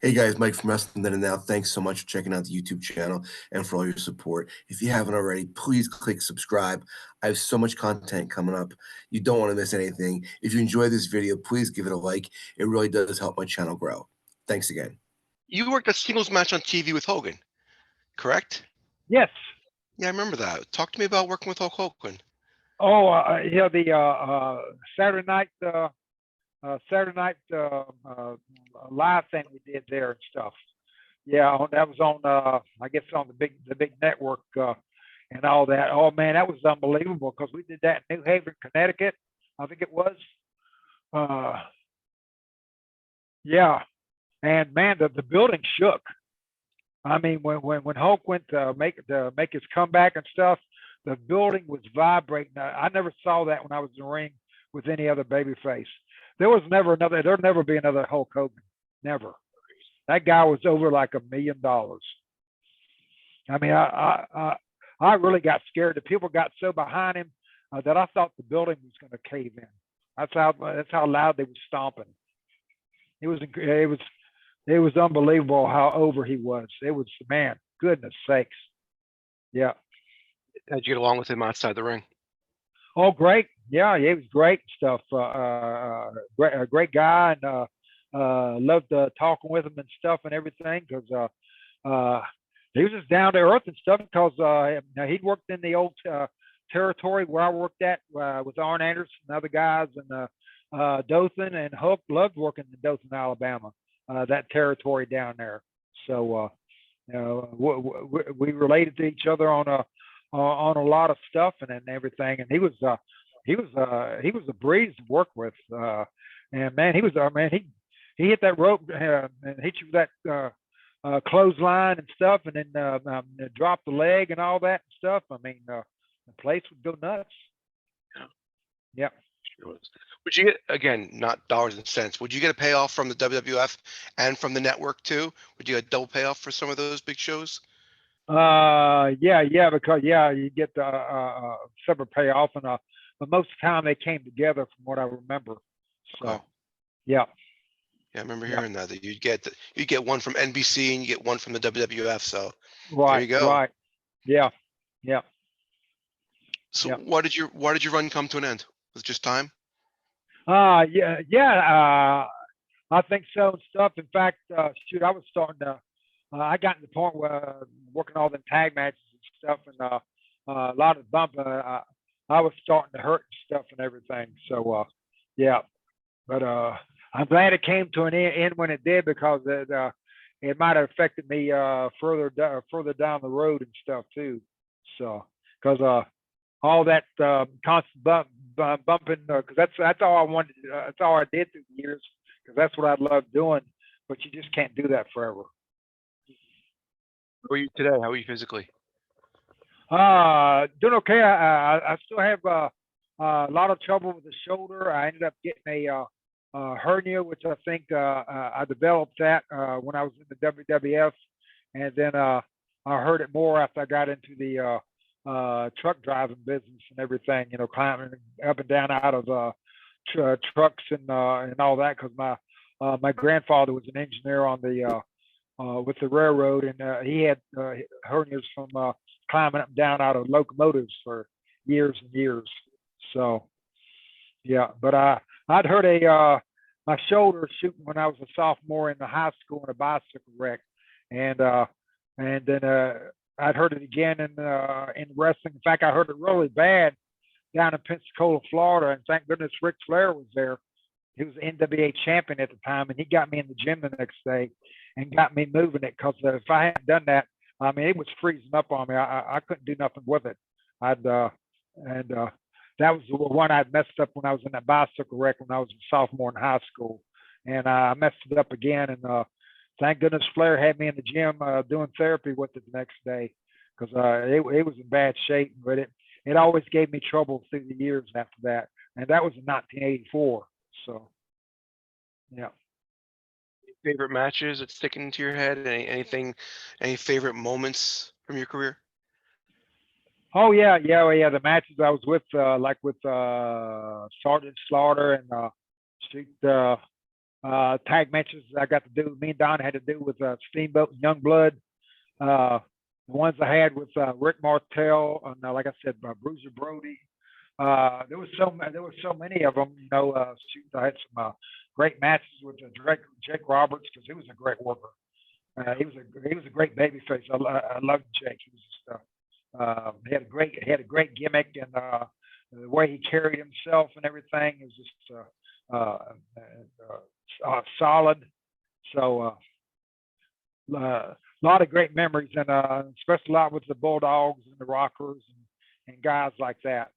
Hey guys, Mike from Wrestling Then and Now. Thanks so much for checking out the YouTube channel and for all your support. If you haven't already, please click subscribe. I have so much content coming up. You don't want to miss anything. If you enjoy this video, please give it a like. It really does help my channel grow. Thanks again. You worked a singles match on TV with Hogan, correct? Yes. Yeah, I remember that. Talk to me about working with Hulk Hogan. Oh, yeah, the Saturday night live thing we did there and stuff. Yeah, that was on I guess on the big network and all that. Oh man, that was unbelievable because we did that in New Haven, Connecticut, I think it was. Yeah, and man, the building shook. I mean, when Hulk went to make his comeback and stuff, the building was vibrating. I never saw that when I was in the ring with any other babyface. There'll never be another Hulk Hogan. Never. That guy was over like $1 million. I mean, I really got scared. The people got so behind him that I thought the building was going to cave in. That's how loud they were stomping. It was unbelievable how over he was. It was, man, goodness sakes. Yeah. How'd you get along with him outside the ring? Oh, great. Yeah, he was great stuff. Great guy, and loved talking with him and stuff and everything because he was just down to earth and stuff because he'd worked in the old territory where I worked at with Arn Anderson and other guys and Dothan, and Hulk loved working in Dothan, Alabama, that territory down there. So, we related to each other on a lot of stuff and everything, and he was a breeze to work with, and man, he hit that rope and hit you with that clothesline and stuff, and then dropped the leg and all that stuff. I mean, the place would go nuts. Yeah. Sure was. Would you get, again, not dollars and cents, would you get a payoff from the WWF and from the network too? Would you get a double payoff for some of those big shows? Yeah, because you get the separate payoff, and but most of the time they came together from what I remember. So, okay. Yeah, I remember hearing that you'd get one from NBC and you get one from the WWF. So right, there you go. Right. Yeah. So why did your run come to an end? Was it just time? Yeah. I think so and stuff. In fact, I was starting to. I got to the point where working all the tag matches and stuff, and a lot of bump. I was starting to hurt and stuff and everything. So, yeah. But I'm glad it came to an end when it did, because it might have affected me further down the road and stuff too. So, because all that constant bumping, because that's all I wanted. That's all I did through the years, because that's what I loved doing. But you just can't do that forever. How are you today? How are you physically? Doing okay. I still have a lot of trouble with the shoulder. I ended up getting a hernia, which I think I developed that when I was in the WWF, and then I heard it more after I got into the truck driving business and everything. Climbing up and down out of trucks and all that, because my grandfather was an engineer on the with the railroad, and he had hernias from climbing up and down out of locomotives for years and years. So, yeah, but I'd hurt my shoulder shooting when I was a sophomore in the high school in a bicycle wreck, and then I'd hurt it again in wrestling. In fact, I hurt it really bad down in Pensacola, Florida, and thank goodness Ric Flair was there. He was the NWA champion at the time, and he got me in the gym the next day and got me moving it, because if I hadn't done that, I mean, it was freezing up on me. I couldn't do nothing with it. That was the one I'd messed up when I was in that bicycle wreck when I was a sophomore in high school, and I messed it up again. And thank goodness Flair had me in the gym doing therapy with it the next day, because it was in bad shape. But it always gave me trouble through the years after that, and that was in 1984. So, yeah. Favorite matches that stick into your head? Any favorite moments from your career? Oh yeah. The matches I was with, like with Sergeant Slaughter and Street tag matches I got to do. Me and Don had to do with Steamboat and Youngblood. The ones I had with Rick Martel and like I said, Bruiser Brody. There was so many of them. Shoot, I had some great matches with Jake Roberts because he was a great worker. He was a great babyface. I loved Jake. He was just he had a great gimmick, and the way he carried himself and everything was just solid. So a lot of great memories, and especially a lot with the Bulldogs and the Rockers and guys like that.